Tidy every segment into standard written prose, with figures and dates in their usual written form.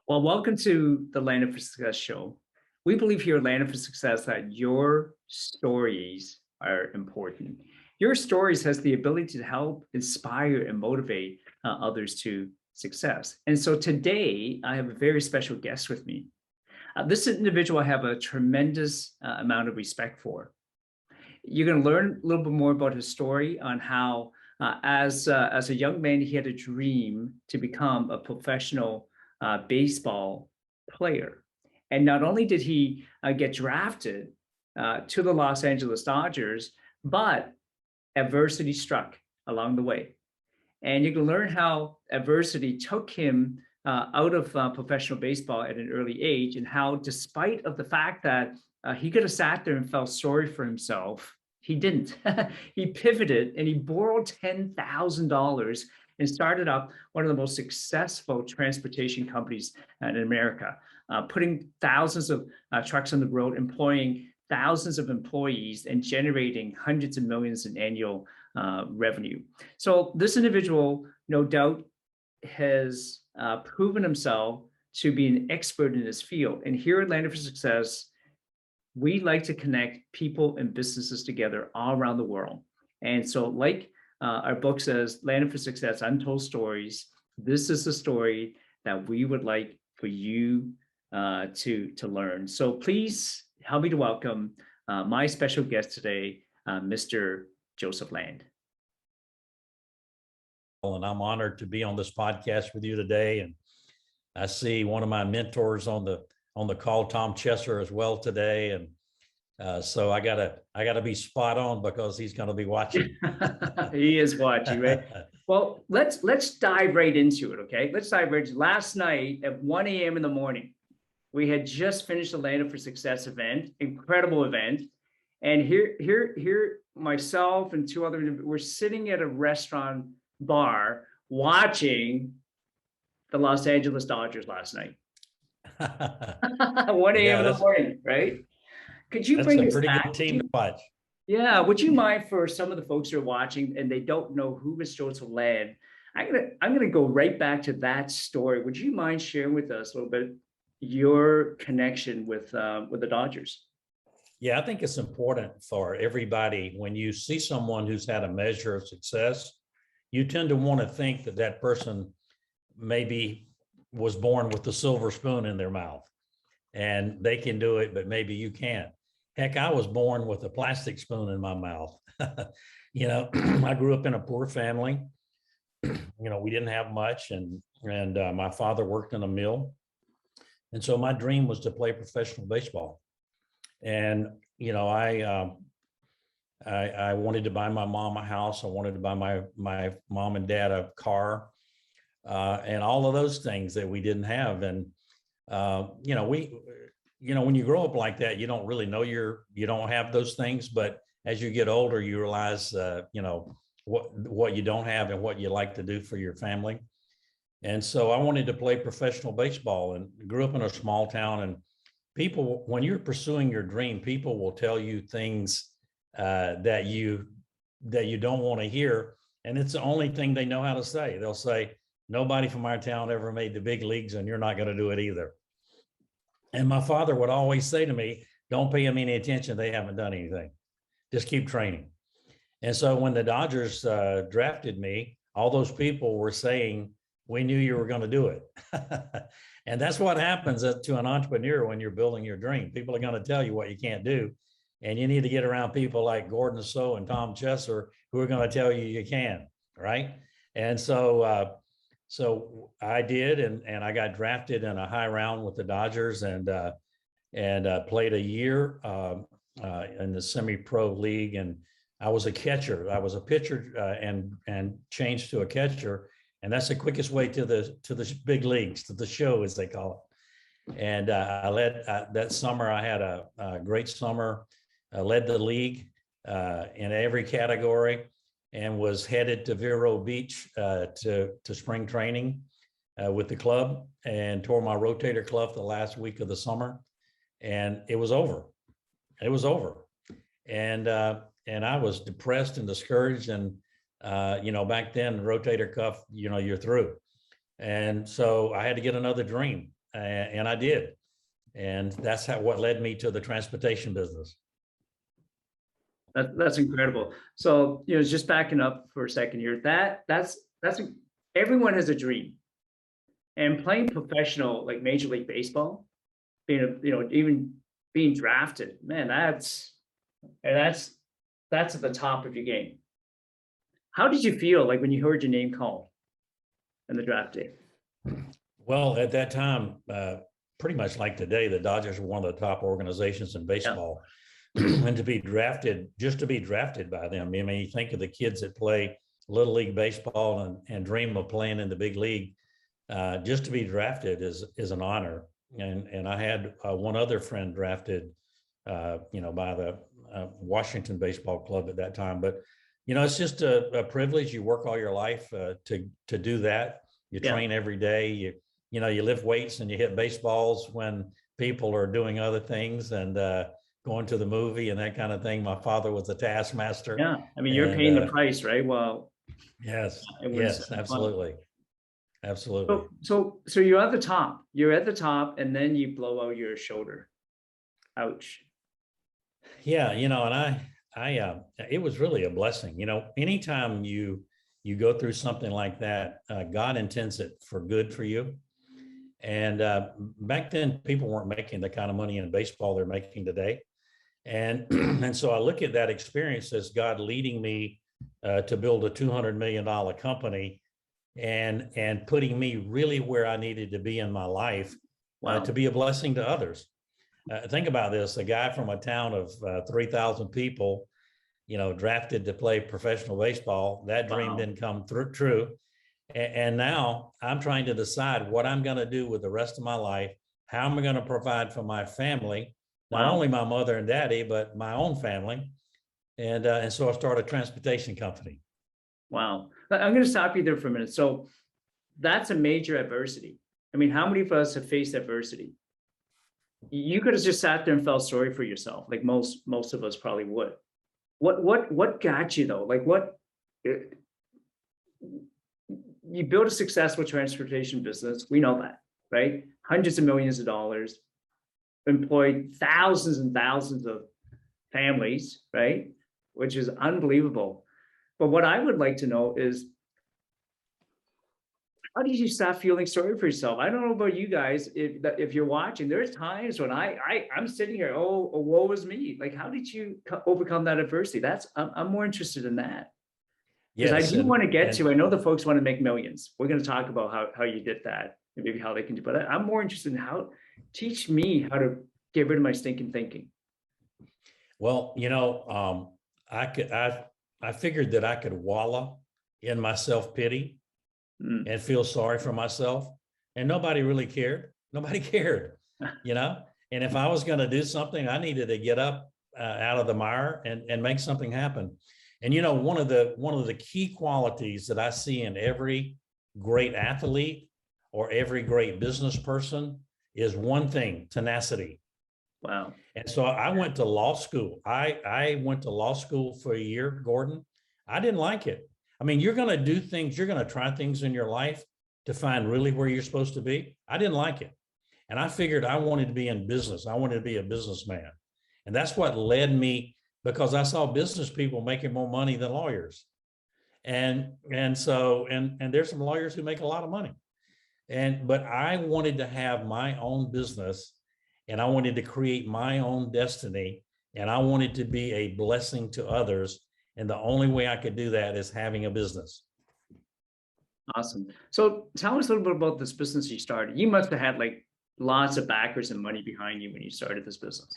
Well, welcome to the Land for Success show. We believe here at Land for Success that your stories are important. Your stories has the ability to help inspire and motivate others to success. And so today I have a very special guest with me. This individual I have a tremendous amount of respect for. You're going to learn a little bit more about his story on how as a young man, he had a dream to become a professional baseball player. And not only did he get drafted to the Los Angeles Dodgers, but adversity struck along the way. And you can learn how adversity took him out of professional baseball at an early age, and how, despite of the fact that he could have sat there and felt sorry for himself, he didn't. He pivoted and he borrowed $10,000 and started up one of the most successful transportation companies in America, putting thousands of trucks on the road, employing thousands of employees, and generating hundreds of millions in annual revenue. So this individual, no doubt, has proven himself to be an expert in his field. And here at Land for Success, we like to connect people and businesses together all around the world. And so, like our book says, Land for Success, Untold Stories, this is the story that we would like for you to learn. So please help me to welcome my special guest today, Mr. Joseph Land. And I'm honored to be on this podcast with you today. And I see one of my mentors on the call, Tom Chesser, as well today. And so I gotta be spot on because he's going to be watching. He is watching, right? Well, let's dive right into it. Okay, let's dive right. Last night at 1 a.m. in the morning, we had just finished the Land for Success event, incredible event. And here, myself and two other, we're sitting at a restaurant bar watching the Los Angeles Dodgers last night. 1 a.m. in the morning, right? Could you bring us back? That's a pretty good team to watch. Yeah, would you mind, for some of the folks who are watching and they don't know who Mr. Joseph Land, I'm gonna go right back to that story. Would you mind sharing with us a little bit your connection with the Dodgers? Yeah, I think it's important for everybody, when you see someone who's had a measure of success, you tend to want to think that that person maybe was born with the silver spoon in their mouth and they can do it, but maybe you can't. Heck, I was born with a plastic spoon in my mouth. I grew up in a poor family. We didn't have much, and my father worked in a mill. And so my dream was to play professional baseball. And, I wanted to buy my mom a house. I wanted to buy my mom and dad a car, and all of those things that we didn't have. And, when you grow up like that, you don't really know you don't have those things. But as you get older, you realize, what you don't have and what you like to do for your family. And so I wanted to play professional baseball, and grew up in a small town. And people, when you're pursuing your dream, people will tell you things that you don't want to hear. And it's the only thing they know how to say. They'll say, nobody from our town ever made the big leagues, and you're not going to do it either. And my father would always say to me, don't pay them any attention. They haven't done anything. Just keep training. And so when the Dodgers drafted me, all those people were saying, we knew you were going to do it. And that's what happens to an entrepreneur when you're building your dream. People are going to tell you what you can't do. And you need to get around people like Gordon So and Tom Chesser, who are going to tell you can, right? And so I did, and I got drafted in a high round with the Dodgers, and played a year in the semi-pro league. And I was a catcher. I was a pitcher and changed to a catcher. And that's the quickest way to the big leagues, to the show, as they call it. And I led that summer. I had a great summer. I led the league in every category, and was headed to Vero Beach to spring training with the club, and tore my rotator cuff the last week of the summer, and it was over. It was over, and I was depressed and discouraged. And back then, rotator cuff, you're through. And so I had to get another dream. and I did. And that's what led me to the transportation business. That's incredible. So, just backing up for a second here, that's everyone has a dream. And playing professional, like Major League Baseball, even being drafted, man, that's at the top of your game. How did you feel like when you heard your name called in the draft day? Well, at that time, pretty much like today, the Dodgers were one of the top organizations in baseball. And to be drafted by them, I mean, you think of the kids that play Little League Baseball and dream of playing in the big league. Just to be drafted is an honor. And I had one other friend drafted, by the Washington Baseball Club at that time. But, it's just a privilege. You work all your life to do that. You train every day. You lift weights and you hit baseballs when people are doing other things and going to the movie and that kind of thing. My father was a taskmaster. Yeah, I mean, you're paying the price, right? Well, yes, absolutely. Absolutely. So you're at the top. You're at the top, and then you blow out your shoulder. Ouch. Yeah, and I it was really a blessing. Anytime you go through something like that, God intends it for good for you. And back then, people weren't making the kind of money in baseball they're making today. And and so I look at that experience as God leading me to build a $200 million company. And putting me really where I needed to be in my life to be a blessing to others. Think about this, a guy from a town of 3,000 people, drafted to play professional baseball. That dream didn't come true. And now I'm trying to decide what I'm going to do with the rest of my life. How am I going to provide for my family, not only my mother and daddy, but my own family. And so I started a transportation company. Wow. I'm going to stop you there for a minute. So that's a major adversity. I mean, how many of us have faced adversity? You could have just sat there and felt sorry for yourself, like most of us probably would. What got you though? Like you built a successful transportation business. We know that, right? Hundreds of millions of dollars, employed thousands and thousands of families, right? Which is unbelievable. But what I would like to know is, how did you stop feeling sorry for yourself? I don't know about you guys. If you're watching, there's times when I'm sitting here, oh, woe is me. Like, how did you overcome that adversity? I'm more interested in that. Because I do want to get to, I know the folks want to make millions. We're going to talk about how you did that and maybe how they can do, but I'm more interested in teach me how to get rid of my stinking thinking. Well, I figured that I could wallow in my self-pity and feel sorry for myself, and nobody really cared. Nobody cared, And if I was going to do something, I needed to get up out of the mire and make something happen. And one of the key qualities that I see in every great athlete or every great business person is one thing: tenacity. Wow. And so I went to law school. I went to law school for a year, Gordon. I didn't like it. I mean, you're going to do things, you're going to try things in your life to find really where you're supposed to be. I didn't like it. And I figured I wanted to be in business. I wanted to be a businessman. And that's what led me, because I saw business people making more money than lawyers. And so there's some lawyers who make a lot of money. But I wanted to have my own business, and I wanted to create my own destiny, and I wanted to be a blessing to others. And the only way I could do that is having a business. Awesome. So tell us a little bit about this business you started. You must have had like lots of backers and money behind you when you started this business.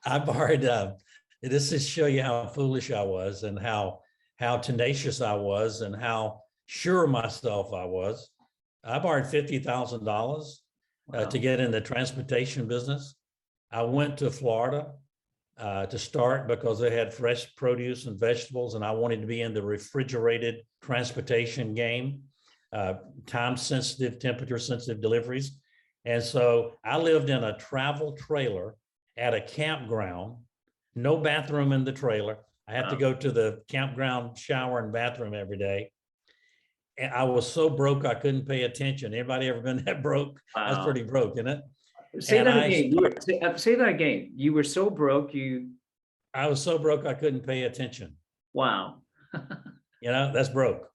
I borrowed, this is show you how foolish I was and how tenacious I was and how sure of myself I was. I borrowed $50,000 to get in the transportation business. I went to Florida to start because they had fresh produce and vegetables, and I wanted to be in the refrigerated transportation game, time sensitive, temperature sensitive deliveries. And so I lived in a travel trailer at a campground, no bathroom in the trailer. I had to go to the campground shower and bathroom every day. And I was so broke, I couldn't pay attention. Anybody ever been that broke? That's Wow. pretty broke, isn't it? Say And that again. Say that again. You were so broke. I was so broke, I couldn't pay attention. Wow. That's broke.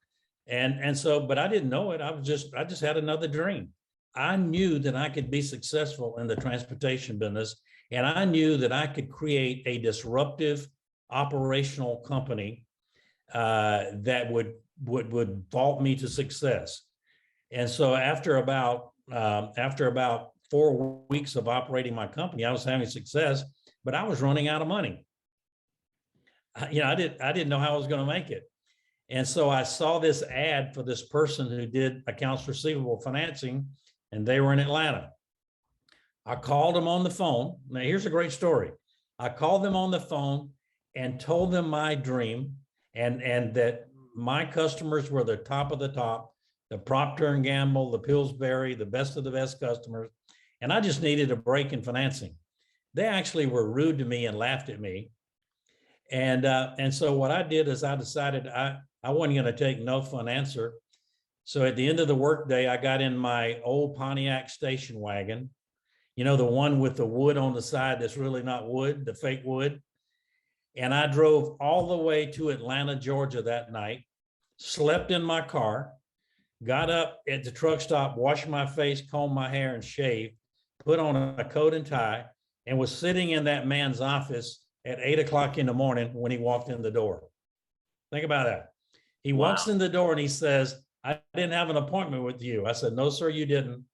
And so, but I didn't know it. I just had another dream. I knew that I could be successful in the transportation business, and I knew that I could create a disruptive operational company that would vault me to success. And so after about 4 weeks of operating my company, I was having success, but I was running out of money. I didn't know how I was going to make it. And so I saw this ad for this person who did accounts receivable financing, and they were in Atlanta. I called them on the phone. Now, here's a great story. I called them on the phone and told them my dream, and that my customers were the top of the top, the Procter & Gamble, the Pillsbury, the best of the best customers. And I just needed a break in financing. They actually were rude to me and laughed at me. And so what I did is I decided I wasn't going to take no for an answer. So at the end of the workday, I got in my old Pontiac station wagon, the one with the wood on the side that's really not wood, the fake wood. And I drove all the way to Atlanta, Georgia that night, slept in my car, got up at the truck stop, washed my face, combed my hair, and shaved, put on a coat and tie, and was sitting in that man's office at 8 o'clock in the morning when he walked in the door. Think about that. He walks in the door and he says, "I didn't have an appointment with you." I said, "No, sir, you didn't.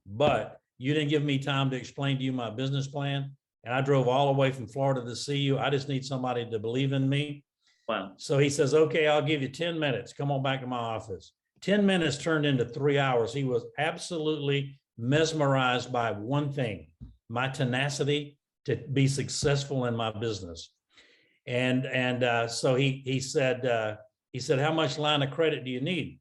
But you didn't give me time to explain to you my business plan. And I drove all the way from Florida to see you. I just need somebody to believe in me." Wow. So he says, "Okay, I'll give you 10 minutes. Come on back to my office." 10 minutes turned into 3 hours. He was absolutely mesmerized by one thing, my tenacity to be successful in my business. And so he said, "How much line of credit do you need?"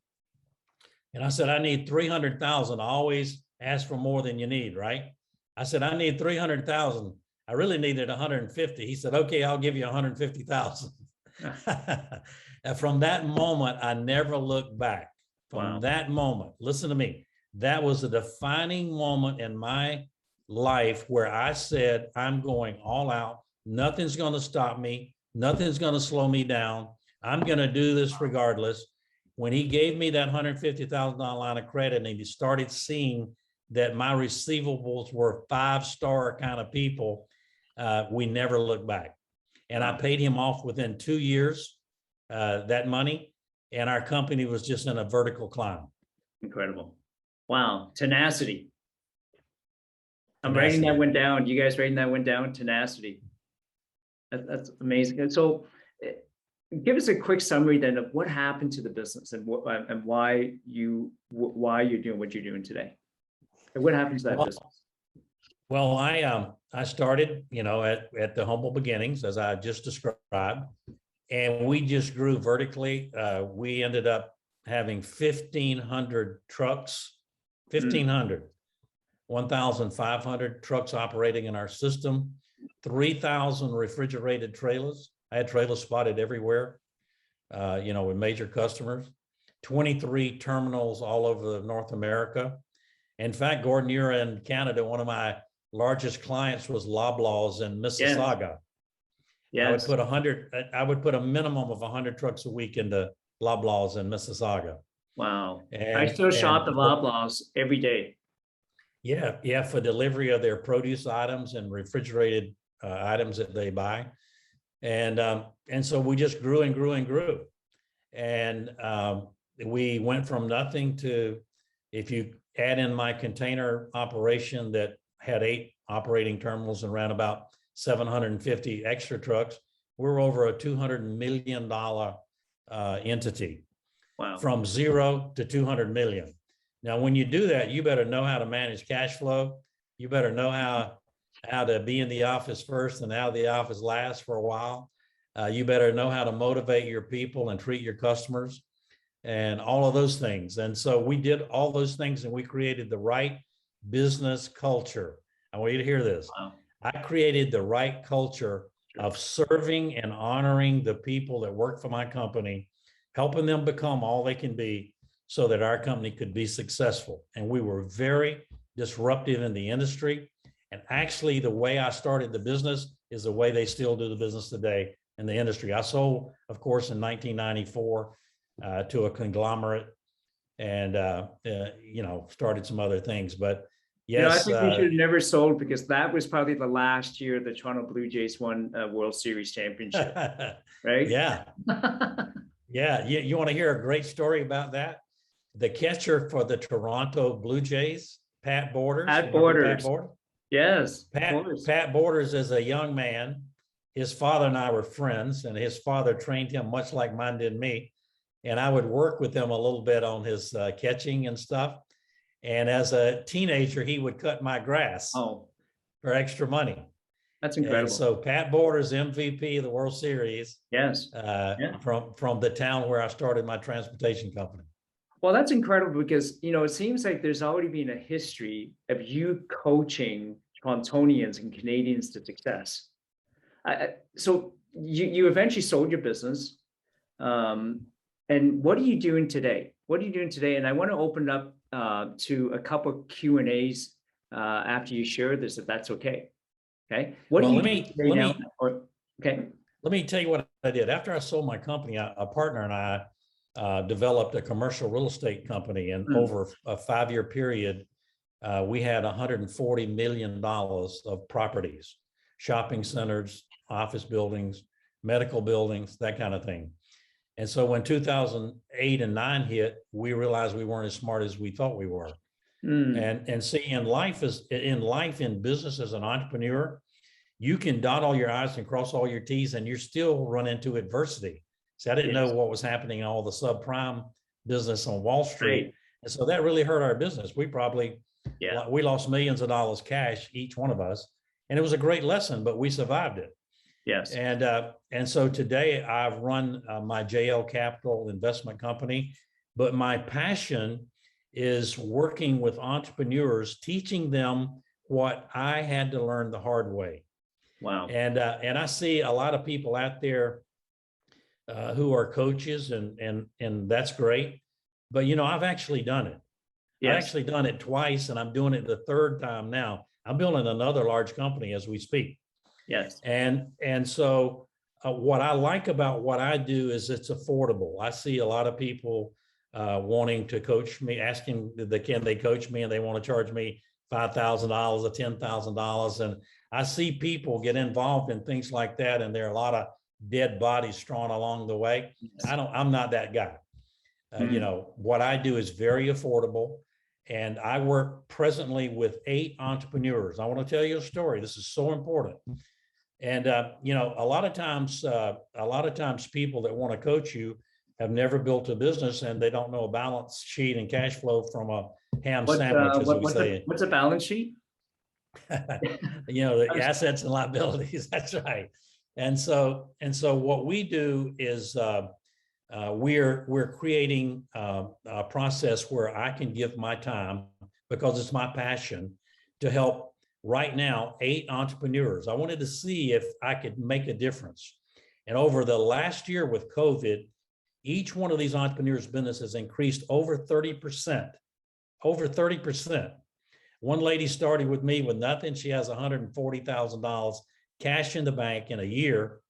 And I said, "I need 300,000. I always ask for more than you need, right?" I said, "I need 300,000. I really needed 150. He said, "Okay, I'll give you 150,000. And from that moment, I never looked back. From that moment, listen to me, that was a defining moment in my life where I said, I'm going all out. Nothing's going to stop me. Nothing's going to slow me down. I'm going to do this regardless. When he gave me that $150,000 line of credit and he started seeing that my receivables were 5-star kind of people, we never looked back. And I paid him off within 2 years, that money, and our company was just in a vertical climb. Incredible. Wow. Tenacity. I'm writing that one down. You guys writing that one down? Tenacity. That's amazing. And so give us a quick summary then of what happened to the business and why you're doing what you're doing today. And what happened to that business? Well, I started, at the humble beginnings, as I just described, and we just grew vertically. We ended up having 1,500 trucks, 1,500, 1,500 trucks operating in our system, 3,000 refrigerated trailers. I had trailers spotted everywhere, with major customers, 23 terminals all over North America. In fact, Gordon, you're in Canada. One of my largest clients was Loblaws in Mississauga. Yes. I would put a minimum of 100 trucks a week into Loblaws in Mississauga. Wow. I still shop at Loblaws every day. Yeah, for delivery of their produce items and refrigerated items that they buy. And so we just grew and grew and grew. And we went from nothing to, if you add in my container operation that had 8 operating terminals and ran about 750 extra trucks, we're over a $200 million entity. Wow. From 0 to 200 million. Now, when you do that, you better know how to manage cash flow. You better know how to be in the office first and out of the office last for a while. You better know how to motivate your people and treat your customers and all of those things. And so we did all those things and we created the right business culture. I want you to hear this. Wow. I created the right culture of serving and honoring the people that work for my company, helping them become all they can be so that our company could be successful. And we were very disruptive in the industry. And actually, the way I started the business is the way they still do the business today in the industry. I sold, of course, in 1994 to a conglomerate and, started some other things. But I yes. think we should have never sold, because that was probably the last year the Toronto Blue Jays won a World Series championship, right? Yeah. Yeah. You want to hear a great story about that? The catcher for the Toronto Blue Jays, Pat Borders. Pat Borders. Yes. Pat Borders is a young man. His father and I were friends, and his father trained him much like mine did me. And I would work with him a little bit on his catching and stuff. And as a teenager, he would cut my grass for extra money. That's incredible. And so Pat Borders, MVP of the World Series. Yes. From the town where I started my transportation company. Well, that's incredible, because, it seems like there's already been a history of you coaching Torontonians and Canadians to success. So you eventually sold your business. And what are you doing today? And I want to open up to a couple of Q&As after you share this, if that's okay. Okay. Let me tell you what I did. After I sold my company, a partner and I developed a commercial real estate company, and over a 5-year period, we had $140 million of properties, shopping centers, office buildings, medical buildings, that kind of thing. And so when 2008 and 9 hit, we realized we weren't as smart as we thought we were. And see, in business as an entrepreneur, you can dot all your I's and cross all your T's, and you still run into adversity. See, I didn't know what was happening in all the subprime business on Wall Street. Right. And so that really hurt our business. We lost millions of dollars cash, each one of us. And it was a great lesson, but we survived it. Yes. And so today I've run my JL Capital investment company, but my passion is working with entrepreneurs, teaching them what I had to learn the hard way. Wow. And I see a lot of people out there who are coaches, and that's great. But, I've actually done it. Yes. I've actually done it twice, and I'm doing it the third time now. I'm building another large company as we speak. Yes. And so what I like about what I do is it's affordable. I see a lot of people wanting to coach me, asking can they coach me, and they want to charge me $5,000 or $10,000. And I see people get involved in things like that, and there are a lot of dead bodies strewn along the way. Yes. I'm not that guy. What I do is very affordable. And I work presently with 8 entrepreneurs. I want to tell you a story. This is so important. And, a lot of times people that want to coach you have never built a business, and they don't know a balance sheet and cash flow from a ham sandwich, as we say. What's a balance sheet? The assets and liabilities. That's right. And so what we do is we're creating a process where I can give my time, because it's my passion, to help right now 8 entrepreneurs. I wanted to see if I could make a difference. And over the last year with COVID, each one of these entrepreneurs' businesses increased over 30%. Over 30%. One lady started with me with nothing. She has $140,000 cash in the bank in a year,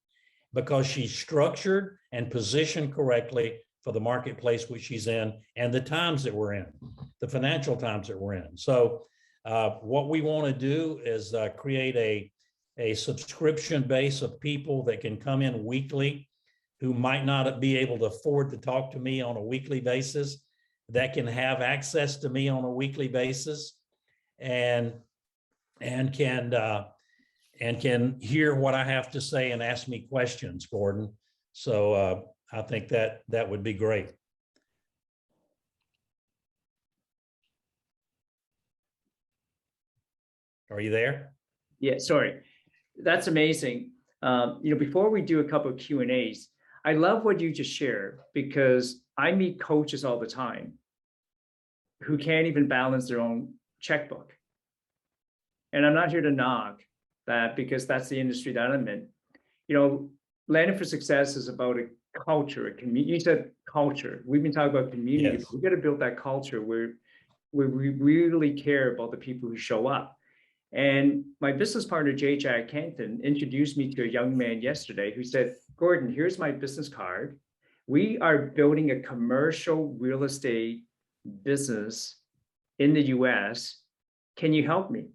because she's structured and positioned correctly for the marketplace which she's in and the times that we're in, the financial times that we're in. So what we want to do is create a subscription base of people that can come in weekly, who might not be able to afford to talk to me on a weekly basis, that can have access to me on a weekly basis, and can hear what I have to say and ask me questions, Gordon. So I think that would be great. Are you there? Yeah, sorry. That's amazing. Before we do a couple of Q&As, I love what you just shared, because I meet coaches all the time who can't even balance their own checkbook. And I'm not here to knock that, because that's the industry that I'm in. Landing for Success is about culture, you said culture. We've been talking about community. Yes. But we got to build that culture where we really care about the people who show up. And my business partner, Jay Jack Kenton, introduced me to a young man yesterday who said, Gordon, here's my business card. We are building a commercial real estate business in the US. Can you help me?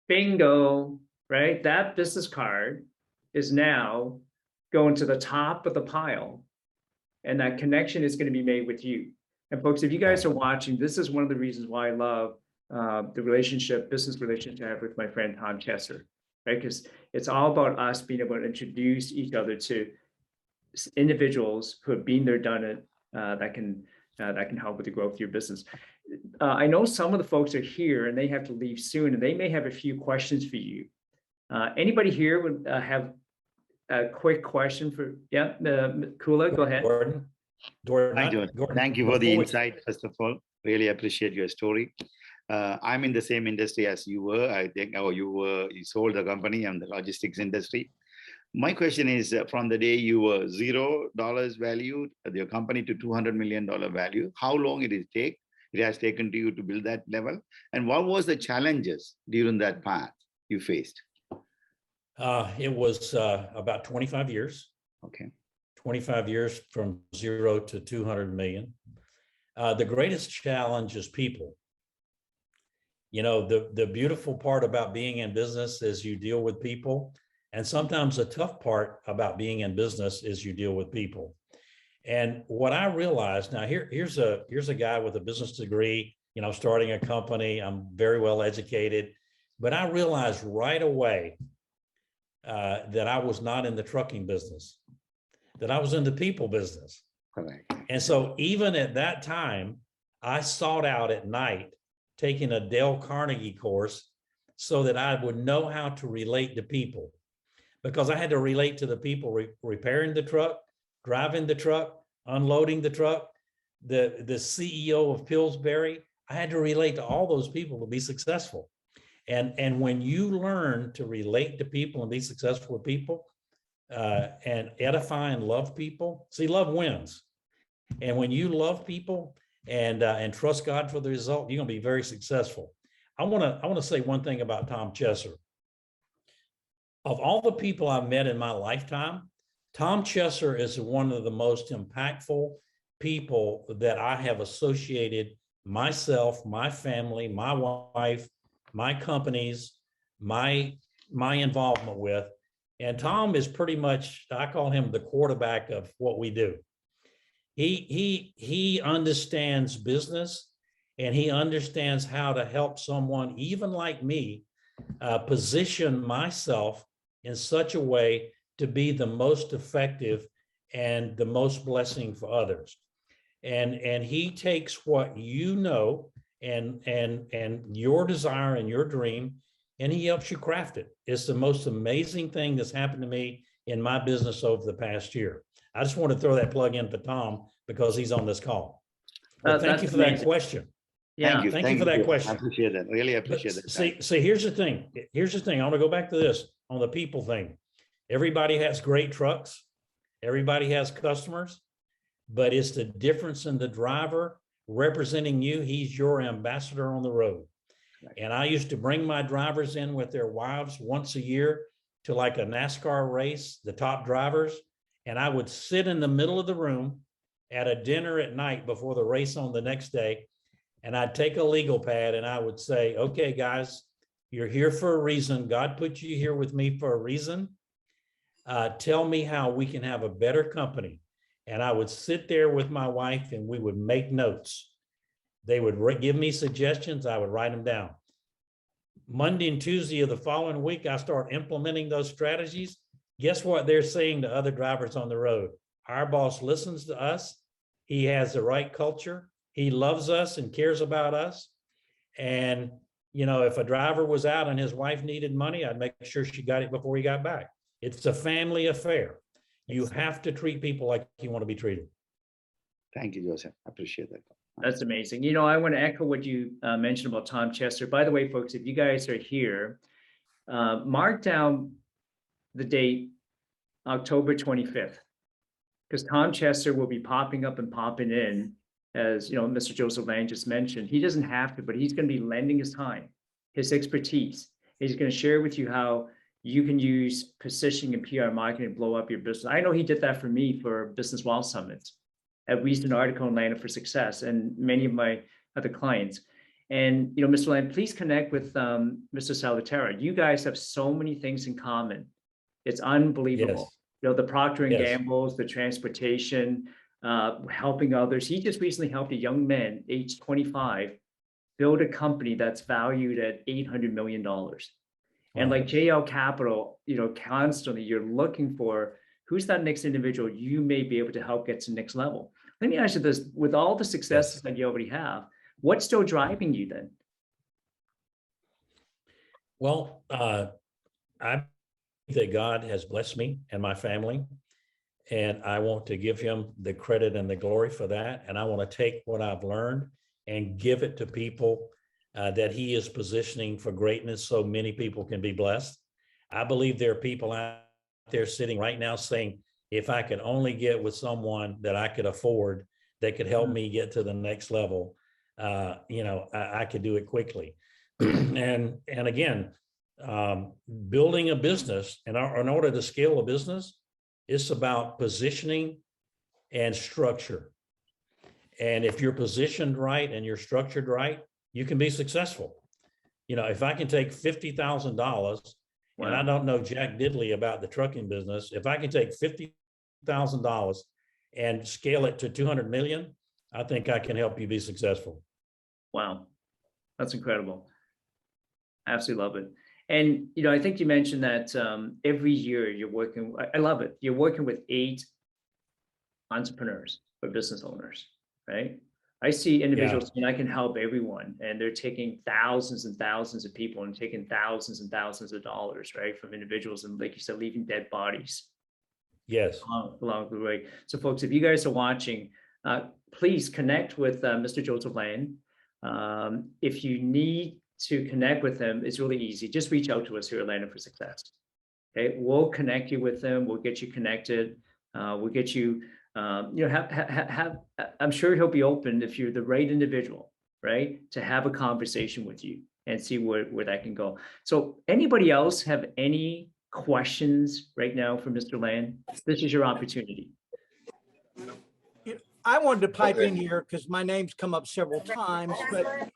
Bingo, right? That business card is now going to the top of the pile. And that connection is going to be made with you. And folks, if you guys are watching, this is one of the reasons why I love the business relationship I have with my friend Tom Chesser, right? Because it's all about us being able to introduce each other to individuals who have been there, done it, that can help with the growth of your business. I know some of the folks are here and they have to leave soon, and they may have a few questions for you. Anybody here would have a quick question for, Kula, go ahead. Gordon, Thank you for the insight, first of all. Really appreciate your story. I'm in the same industry as you were. I think you sold the company in the logistics industry. My question is, from the day you were $0 valued, your company to $200 million value, how long it has taken to you to build that level? And what was the challenges during that path you faced? It was about 25 years. Okay. 25 years from 0 to 200 million. The greatest challenge is people. You know, the beautiful part about being in business is you deal with people. And sometimes the tough part about being in business is you deal with people. And what I realized, now here's a guy with a business degree, you know, starting a company. I'm very well educated, but I realized right away that I was not in the trucking business, that I was in the people business. Correct. And so even at that time, I sought out at night taking a Dale Carnegie course so that I would know how to relate to people, because I had to relate to the people repairing the truck, driving the truck, unloading the truck, the CEO of Pillsbury. I had to relate to all those people to be successful. And when you learn to relate to people and be successful with people, and edify and love people, see, love wins. And when you love people and trust God for the result, you're going to be very successful. I want to say one thing about Tom Chesser. Of all the people I've met in my lifetime, Tom Chesser is one of the most impactful people that I have associated myself, my family, my wife, my companies, my involvement with. And Tom is pretty much, I call him the quarterback of what we do. He understands business, and he understands how to help someone, even like me, position myself in such a way to be the most effective and the most blessing for others. And he takes what you know and your desire and your dream, and he helps you craft it. It's the most amazing thing that's happened to me in my business over the past year. I just want to throw that plug in for Tom because he's on this call. But thank you for that question. Yeah, thank you for that question. I appreciate that. Really appreciate that. See, here's the thing. I want to go back to this on the people thing. Everybody has great trucks. Everybody has customers, but it's the difference in the driver representing you. He's your ambassador on the road. And I used to bring my drivers in with their wives once a year to like a NASCAR race, the top drivers. And I would sit in the middle of the room at a dinner at night before the race on the next day. And I'd take a legal pad and I would say, okay, guys, you're here for a reason. God put you here with me for a reason. Tell me how we can have a better company. And I would sit there with my wife and we would make notes. They would give me suggestions. I would write them down. Monday and Tuesday of the following week, I start implementing those strategies. Guess what they're saying to other drivers on the road? Our boss listens to us. He has the right culture. He loves us and cares about us. And, you know, if a driver was out and his wife needed money, I'd make sure she got it before he got back. It's a family affair. You have to treat people like you want to be treated. Thank you, Joseph. I appreciate that. That's amazing. You know, I want to echo what you mentioned about Tom Chesser. By the way, folks, if you guys are here, mark down the date, October 25th. because Tom Chester will be popping up and popping in, as you know, Mr. Joseph Land just mentioned. He doesn't have to, but he's going to be lending his time, his expertise. He's going to share with you how you can use positioning and PR marketing to blow up your business. I know he did that for me for Business Wealth Summit, a recent article in Landed for Success, and many of my other clients. And, you know, Mr. Land, please connect with Mr. Salvatierra. You guys have so many things in common. It's unbelievable. Yes. You know, the Procter and Yes. Gamble's, the transportation, helping others. He just recently helped a young man, age 25, build a company that's valued at $800 million. And Wow. like JL Capital, you know, constantly you're looking for who's that next individual you may be able to help get to the next level. Let me ask you this, with all the successes that you already have, what's still driving you then? Well, I think that God has blessed me and my family, and I want to give him the credit and the glory for that. And I want to take what I've learned and give it to people that he is positioning for greatness so many people can be blessed. I believe there are people out there sitting right now saying, if I could only get with someone that I could afford that could help me get to the next level, you know, I could do it quickly. And again, building a business, and in order to scale a business, it's about positioning and structure. And if you're positioned right and you're structured right, you can be successful. You know, if I can take $50,000, and I don't know Jack Diddley about the trucking business, if I can take $50,000 and scale it to 200 million, I think I can help you be successful. Wow, that's incredible. Absolutely love it. And, you know, I think you mentioned that every year you're working, I love it. You're working with 8 entrepreneurs or business owners, right? I see individuals and I can help everyone, and they're taking thousands and thousands of people and taking thousands and thousands of dollars, right? From individuals, and like you said, leaving dead bodies. Yes. Along the way. So folks, if you guys are watching, please connect with Mr. Joseph Land. If you need to connect with him, it's really easy. Just reach out to us here at Landed for Success. Okay, we'll connect you with them. We'll get you connected. We'll get you, you know, have. I'm sure he'll be open if you're the right individual, right, to have a conversation with you and see where that can go. So, anybody else have any questions right now for Mr. Land? This is your opportunity. I wanted to pipe in here because my name's come up several times, but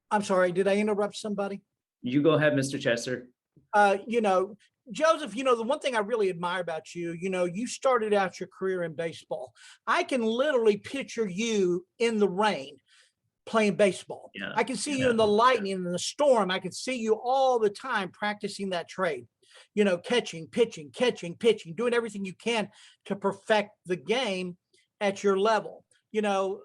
I'm sorry, did I interrupt somebody? You go ahead, Mr. Chester. You know, Joseph, you know, the one thing I really admire about you, you know, you started out your career in baseball. I can literally picture you in the rain playing baseball. Yeah. I can see you in the lightning and the storm. I can see you all the time practicing that trade, you know, catching, pitching, doing everything you can to perfect the game at your level. You know,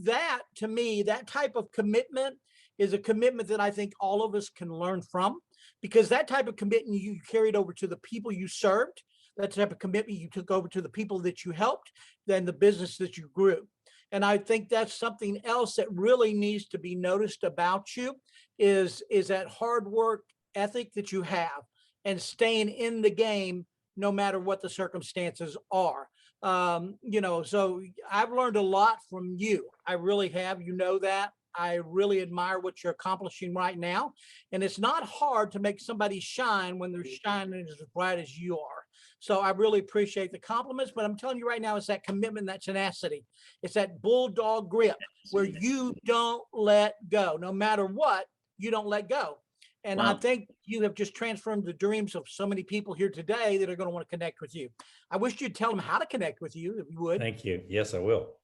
that to me, that type of commitment is a commitment that I think all of us can learn from, because that type of commitment you carried over to the people you served, that type of commitment you took over to the people that you helped, then the business that you grew. And I think that's something else that really needs to be noticed about you is that hard work ethic that you have and staying in the game no matter what the circumstances are. You know, so I've learned a lot from you. I really have, you know that. I really admire what you're accomplishing right now. And it's not hard to make somebody shine when they're shining as bright as you are. So I really appreciate the compliments, but I'm telling you right now, it's that commitment, that tenacity. It's that bulldog grip where you don't let go. No matter what, you don't let go. And I think you have just transformed the dreams of so many people here today that are going to want to connect with you. I wish you'd tell them how to connect with you, if you would. Thank you. Yes, I will.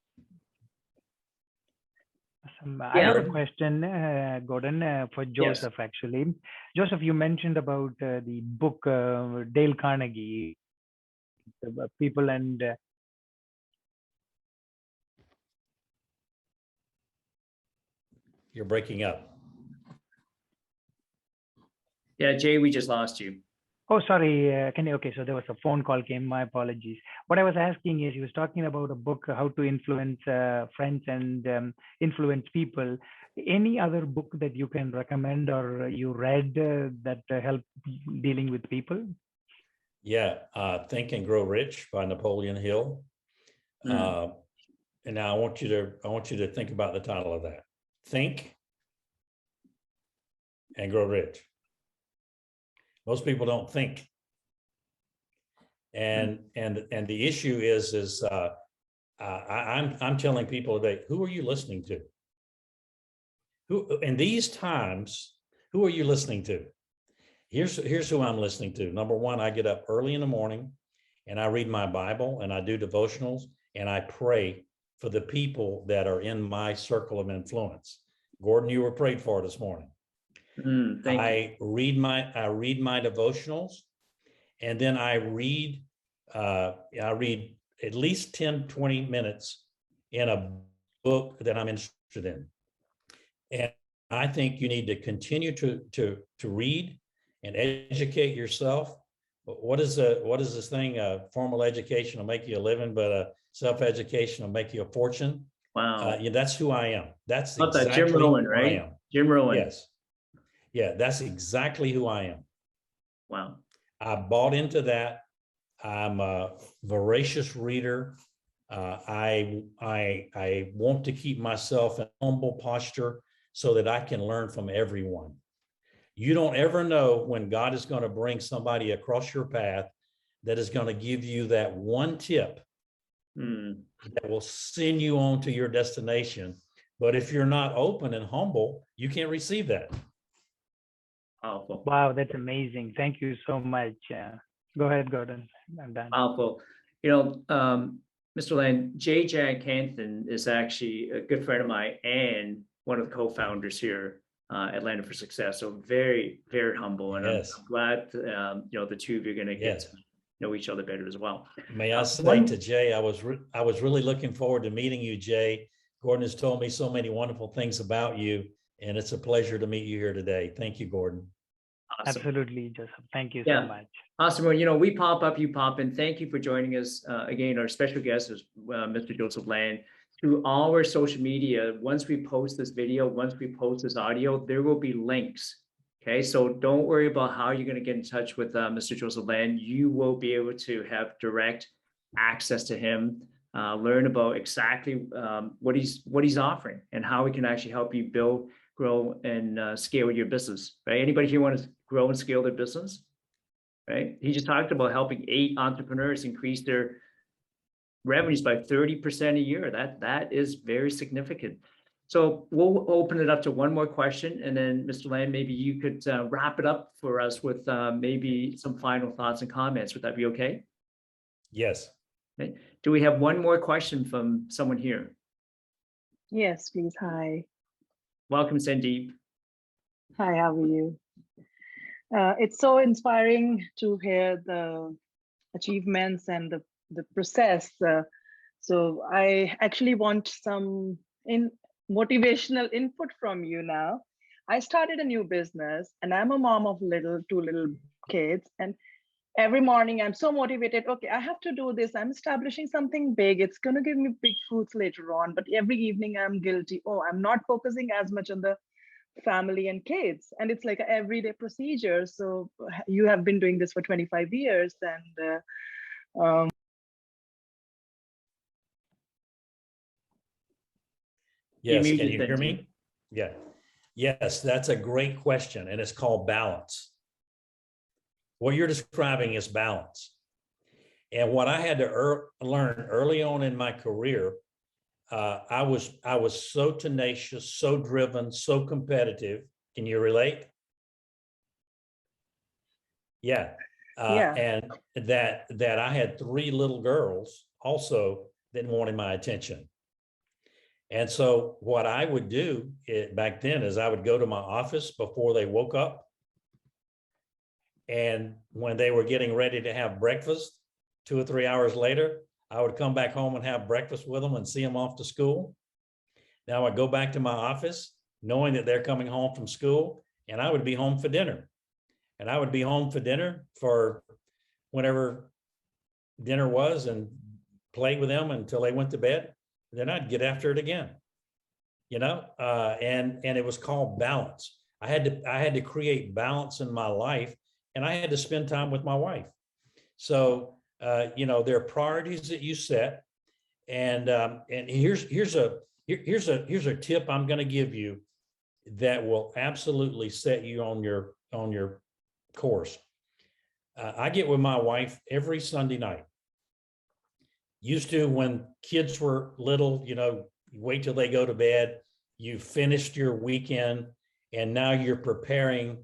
I have a question, Gordon, for Joseph, actually. Joseph, you mentioned about the book, Dale Carnegie, People and... You're breaking up. Yeah, Jay, we just lost you. Oh, sorry. Okay, so there was a phone call came. My apologies. What I was asking is, he was talking about a book, How to Influence Friends and Influence People. Any other book that you can recommend or you read that help dealing with people? Yeah, Think and Grow Rich by Napoleon Hill. And now I want you to think about the title of that. Think and Grow Rich. Most people don't think. And the issue is I'm telling people today, who are you listening to? Who in these times, who are you listening to? Here's who I'm listening to. Number one, I get up early in the morning and I read my Bible and I do devotionals and I pray for the people that are in my circle of influence. Gordon, you were prayed for this morning. I read my devotionals, and then I read at least 10, 20 minutes in a book that I'm interested in. And I think you need to continue to read and educate yourself. What is this thing? Formal education will make you a living, but self-education will make you a fortune. Wow. Yeah, that's who I am. That's Exactly exactly Jim Rohn, who right? I am. Jim Rohn. Yes. Yeah, that's exactly who I am. Wow. I bought into that. I'm a voracious reader. I want to keep myself in humble posture so that I can learn from everyone. You don't ever know when God is going to bring somebody across your path that is going to give you that one tip that will send you on to your destination. But if you're not open and humble, you can't receive that. Powerful. Wow, that's amazing. Thank you so much. Go ahead, Gordon. I'm done. Powerful. Mr. Land, J. Jack Canton is actually a good friend of mine and one of the co-founders here at Land for Success. So very, very humble. And Yes. I'm glad, the two of you are going to get to know each other better as well. May I say to Jay, I was really looking forward to meeting you, Jay. Gordon has told me so many wonderful things about you, and it's a pleasure to meet you here today. Thank you, Gordon. Awesome. Absolutely, Joseph. Thank you so much. Awesome. Well, we pop up, you pop in. Thank you for joining us. Again, our special guest is Mr. Joseph Land. Through all our social media, once we post this video, once we post this audio, there will be links. Okay, so don't worry about how you're going to get in touch with Mr. Joseph Land. You will be able to have direct access to him, learn about exactly what he's offering and how he can actually help you build, grow, and scale your business. Right? Anybody here want to grow and scale their business? Right? He just talked about helping 8 entrepreneurs increase their revenues by 30% a year. That is very significant. So we'll open it up to one more question, and then Mr. Land, maybe you could wrap it up for us with maybe some final thoughts and comments. Would that be okay? Yes. Okay. Do we have one more question from someone here? Yes, please. Hi. Welcome, Sandeep. Hi, how are you? It's so inspiring to hear the achievements and the process. So I actually want some motivational input from you now. I started a new business and I'm a mom of 2 little kids, and every morning I'm so motivated. Okay, I have to do this. I'm establishing something big. It's going to give me big fruits later on. But every evening I'm guilty. Oh, I'm not focusing as much on the family and kids. And it's like an everyday procedure. So you have been doing this for 25 years. And yes, can you hear me? Yeah. Yes, that's a great question. And it's called balance. What you're describing is balance. And what I had to learn early on in my career, I was so tenacious, so driven, so competitive. Can you relate? Yeah. And that I had 3 little girls also that wanted my attention. And so what I would do back then is I would go to my office before they woke up. And when they were getting ready to have breakfast 2 or 3 hours later, I would come back home and have breakfast with them and see them off to school. Now I'd go back to my office knowing that they're coming home from school, and I would be home for dinner. And I would be home for dinner for whenever dinner was and play with them until they went to bed. Then I'd get after it again, and it was called balance. I had to create balance in my life, and I had to spend time with my wife. So, there are priorities that you set, And here's a tip I'm going to give you that will absolutely set you on your course. I get with my wife every Sunday night. Used to, when kids were little, you wait till they go to bed, you finished your weekend, and now you're preparing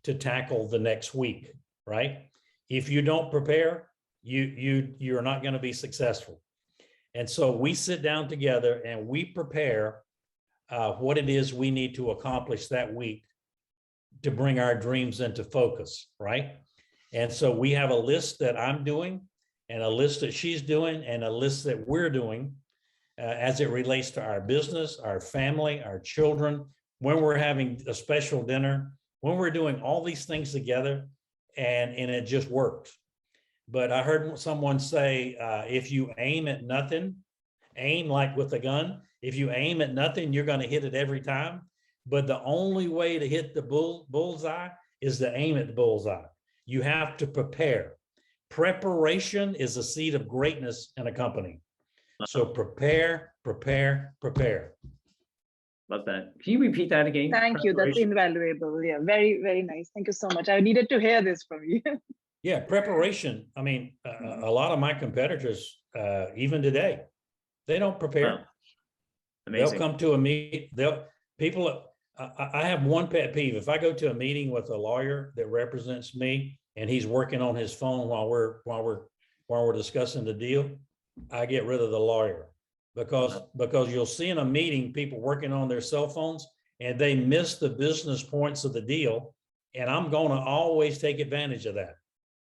to tackle the next week, right? If you don't prepare, you're not going to be successful. And so we sit down together and we prepare what it is we need to accomplish that week to bring our dreams into focus, right? And so we have a list that I'm doing, and a list that she's doing, and a list that we're doing as it relates to our business, our family, our children, when we're having a special dinner, when we're doing all these things together, and it just works. But I heard someone say, if you aim at nothing, aim like with a gun. If you aim at nothing, you're going to hit it every time. But the only way to hit the bullseye is to aim at the bullseye. You have to prepare. Preparation is the seed of greatness in a company. So prepare, prepare, prepare. Love that. Can you repeat that again? Thank you. That's invaluable. Yeah, very, very nice. Thank you so much. I needed to hear this from you. Yeah, preparation. I mean, a lot of my competitors, even today, they don't prepare. Wow. Amazing. They'll come to a meet. I have one pet peeve. If I go to a meeting with a lawyer that represents me and he's working on his phone while we're discussing the deal, I get rid of the lawyer, because you'll see in a meeting people working on their cell phones and they miss the business points of the deal. And I'm going to always take advantage of that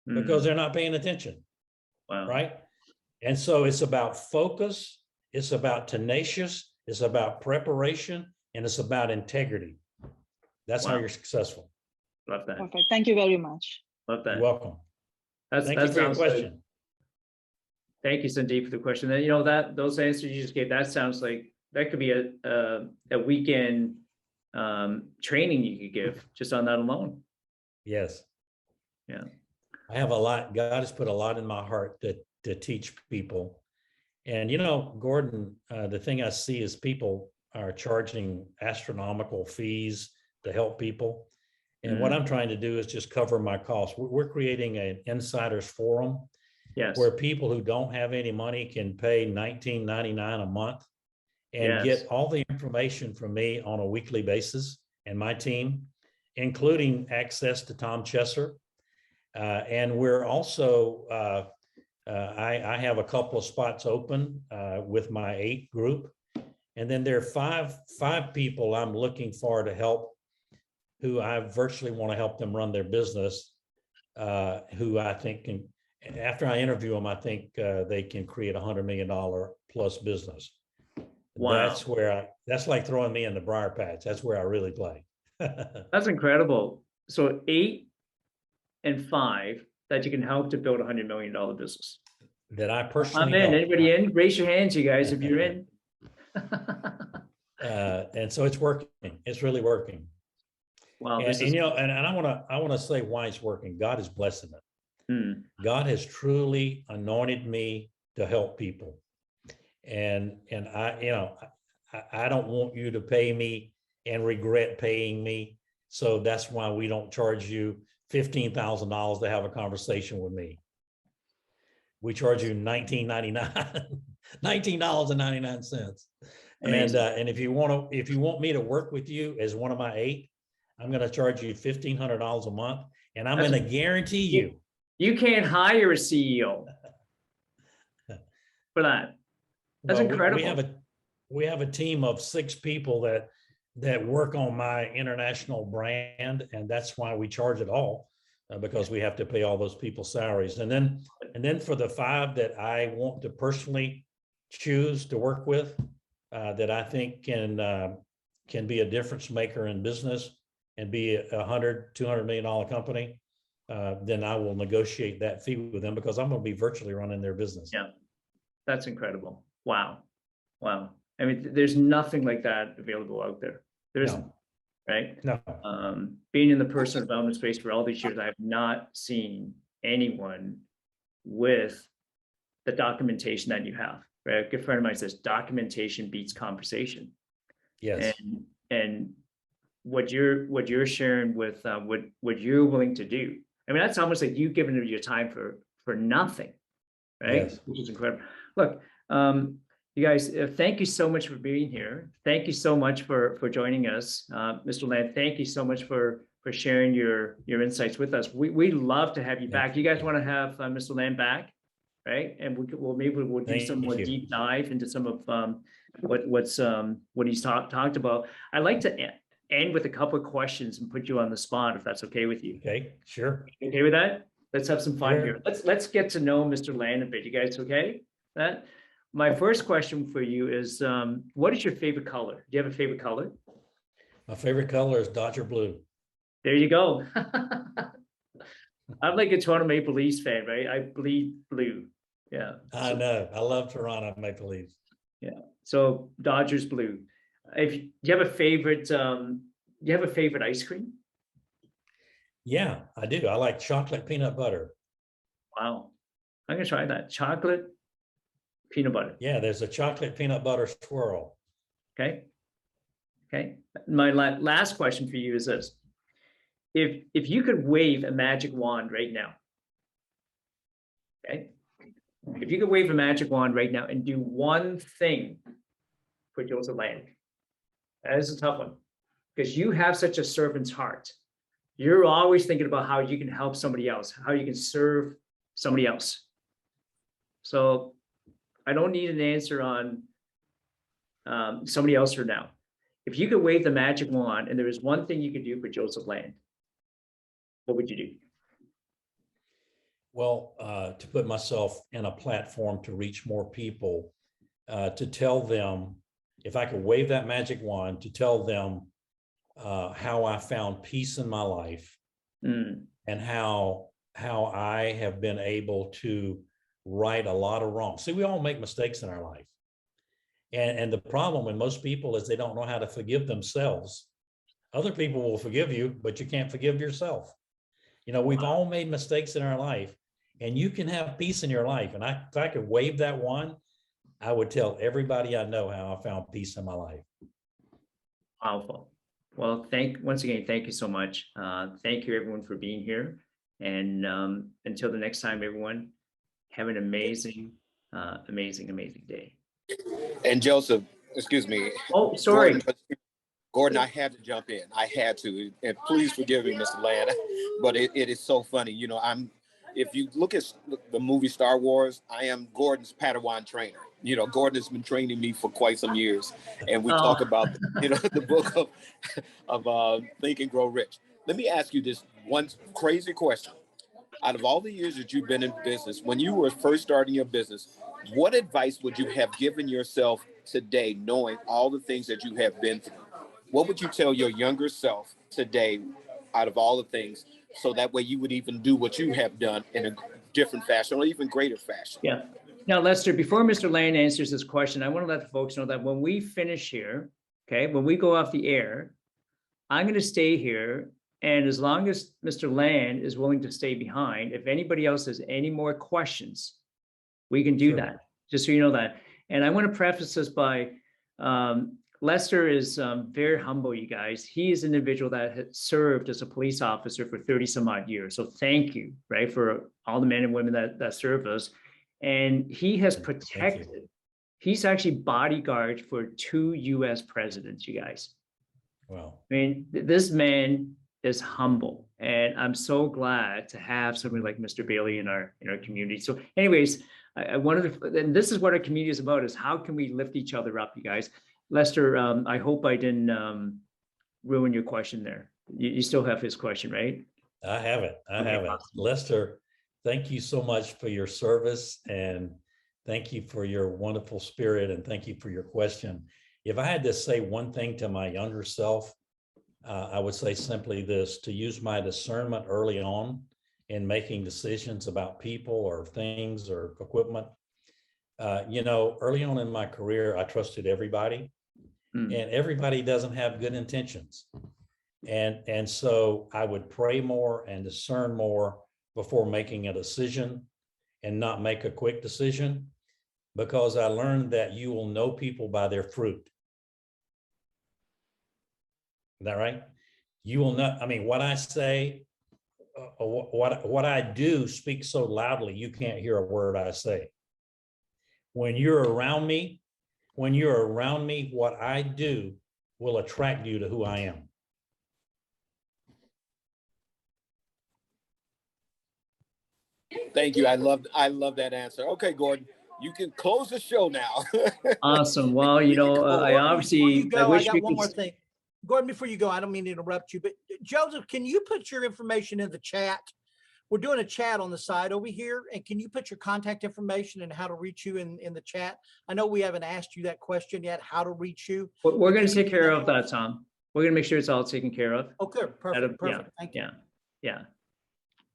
because they're not paying attention. Wow. Right. And so it's about focus. It's about tenacious. It's about preparation, and it's about integrity. That's how you're successful. Love that. Perfect. Thank you very much. Love that. You're welcome. Thank you That for your sounds question. like, thank you, Sandeep, for the question. And that those answers you just gave, that sounds like that could be a weekend training you could give just on that alone. Yes. Yeah. I have a lot. God has put a lot in my heart to teach people. And, Gordon, the thing I see is people are charging astronomical fees to help people. And what I'm trying to do is just cover my costs. We're creating an insiders forum where people who don't have any money can pay $19.99 a month and get all the information from me on a weekly basis and my team, including access to Tom Chesser. And we're also, I have a couple of spots open with my 8 group. And then there are five people I'm looking for to help, who I virtually want to help them run their business, who I think can, after I interview them, I think they can create $100 million plus business. Wow. That's like throwing me in the briar patch. That's where I really play. That's incredible. So 8 and 5 that you can help to build $100 million business. That I personally I'm in. Anybody in? Raise your hands, you guys, if you're in. And so it's working. It's really working. Wow. And I want to say why it's working. God is blessing it. God has truly anointed me to help people. And I don't want you to pay me and regret paying me. So that's why we don't charge you $15,000 to have a conversation with me. We charge you $19.99, $19.99. And if you want me to work with you as one of my 8, I'm going to charge you $1,500 a month, and I'm going to guarantee you can't hire a CEO for that. That's incredible. We have a team of 6 people that work on my international brand, and that's why we charge it all, because we have to pay all those people's salaries. And then for the 5 that I want to personally choose to work with, that I think can be a difference maker in business and be $200 million company, then I will negotiate that fee with them, because I'm going to be virtually running their business. Yeah, that's incredible. Wow. I mean, there's nothing like that available out there. There isn't, right? No. Being in the personal development space for all these years, I have not seen anyone with the documentation that you have. right? A good friend of mine says documentation beats conversation. Yes. And what you're sharing with what you're willing to do. I mean, that's almost like you giving your time for nothing, right? Yes. Which is incredible. Look, you guys, thank you so much for being here. Thank you so much for joining us, Mr. Land. Thank you so much for sharing your insights with us. We love to have you back. You guys want to have Mr. Land back, right? And maybe we'll do some more deep dive into some of what he's talked about. I'd like to end with a couple of questions and put you on the spot, if that's okay with you. Okay, sure. Okay with that? Let's have some fun Sure. here. Let's get to know Mr. Land a bit. You guys okay? That my first question for you is, what is your favorite color? Do you have a favorite color? My favorite color is Dodger blue. There you go. I'm like a Toronto Maple Leafs fan, right? I bleed blue. Yeah. I know. I love Toronto Maple Leafs. Yeah. So Dodgers blue. Do you have a favorite? Do you have a favorite ice cream? Yeah, I do. I like chocolate peanut butter. Wow. I'm gonna try that. Chocolate peanut butter. Yeah, there's a chocolate peanut butter swirl. Okay. Okay. My last question for you is this. If you could wave a magic wand right now, okay? If you could wave a magic wand right now and do one thing for Joseph Land, that is a tough one because you have such a servant's heart. You're always thinking about how you can help somebody else, how you can serve somebody else. So I don't need an answer on somebody else for now. If you could wave the magic wand and there was one thing you could do for Joseph Land, what would you do? Well, to put myself in a platform to reach more people, to tell them, if I could wave that magic wand, to tell them how I found peace in my life and how I have been able to right a lot of wrong. See, we all make mistakes in our life. And the problem with most people is they don't know how to forgive themselves. Other people will forgive you, but you can't forgive yourself. You know, we've all made mistakes in our life, and you can have peace in your life. And if I could wave that wand, I would tell everybody I know how I found peace in my life. Powerful. Well, once again, thank you so much. Thank you everyone for being here. And until the next time, everyone, have an amazing day. And Joseph, excuse me. Oh, sorry. Gordon, I had to jump in. I had to, and please forgive me, Mr. Land, but it is so funny. You know, if you look at the movie Star Wars, I am Gordon's Padawan trainer. You know, Gordon has been training me for quite some years, and we talk about, you know, the book of Think and Grow Rich. Let me ask you this one crazy question. Out of all the years that you've been in business, when you were first starting your business, what advice would you have given yourself today, knowing all the things that you have been through? What would you tell your younger self today out of all the things, so that way you would even do what you have done in a different fashion or even greater fashion? Yeah. Now, Lester, before Mr. Lane answers this question, I want to let the folks know that when we finish here, okay, when we go off the air, I'm going to stay here. And as long as Mr. Land is willing to stay behind, if anybody else has any more questions, we can do that, just so you know that. And I want to preface this by, Lester is very humble, you guys. He is an individual that has served as a police officer for 30 some odd years. So thank you, right, for all the men and women that served us. And he has protected, he's actually bodyguard for 2 US presidents, you guys. Wow. I mean, this man is humble, and I'm so glad to have somebody like Mr. Bailey in our community. So anyways, I wanted to, and this is what our community is about, is how can we lift each other up, you guys. Lester, I hope I didn't ruin your question there. You still have his question, right? I have it. I have it. Lester, thank you so much for your service, and thank you for your wonderful spirit, and thank you for your question. If I had to say one thing to my younger self, I would say simply this: to use my discernment early on in making decisions about people or things or equipment. You know, early on in my career, I trusted everybody, and everybody doesn't have good intentions. And so I would pray more and discern more before making a decision, and not make a quick decision. because I learned that you will know people by their fruit. Is that right? You will not, I mean, what I say, what I do speaks so loudly, you can't hear a word I say. When you're around me, what I do will attract you to who I am. Thank you. I love that answer. Okay, Gordon, you can close the show now. Awesome. Well, you know, I Before you obviously, I go, I wish we got one could. more thing. Gordon, before you go, I don't mean to interrupt you, but Joseph, can you put your information in the chat? We're doing a chat on the side over here. And can you put your contact information and how to reach you in the chat? I know we haven't asked you that question yet, how to reach you. We're going Can to you take do care that of for that, us? Tom. We're going to make sure it's all taken care of. Oh, good. Perfect. Yeah, Perfect. Thank you. yeah.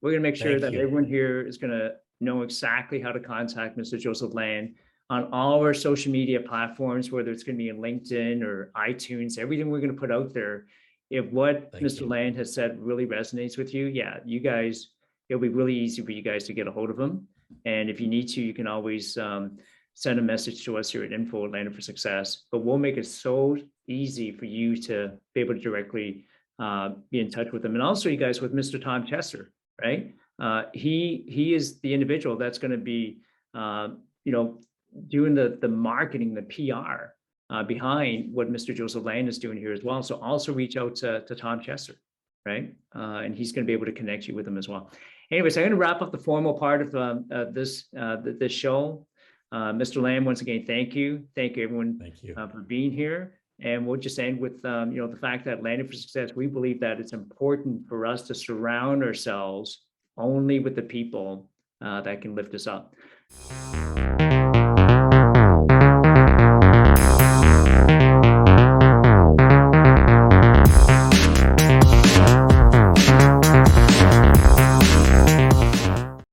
We're going to make sure Thank that you. everyone here is going to know exactly how to contact Mr. Joseph Land on all our social media platforms, whether it's going to be in LinkedIn or iTunes, everything we're going to put out there. If what Thank Mr. you. Land has said really resonates with you, yeah, you guys, it'll be really easy for you guys to get a hold of him. And if you need to, you can always send a message to us here at info@Landed for Success. But we'll make it so easy for you to be able to directly be in touch with him. And also, you guys, with Mr. Tom Chester, right? He is the individual that's going to be, doing the marketing, the PR behind what Mr. Joseph Land is doing here as well. So also reach out to Tom Chester, right? And he's going to be able to connect you with him as well. Anyways, I'm going to wrap up the formal part of this show. Mr. Land, once again, thank you. Thank you, everyone, Thank you. for being here. And we'll just end with, the fact that Landed for Success, we believe that it's important for us to surround ourselves only with the people that can lift us up.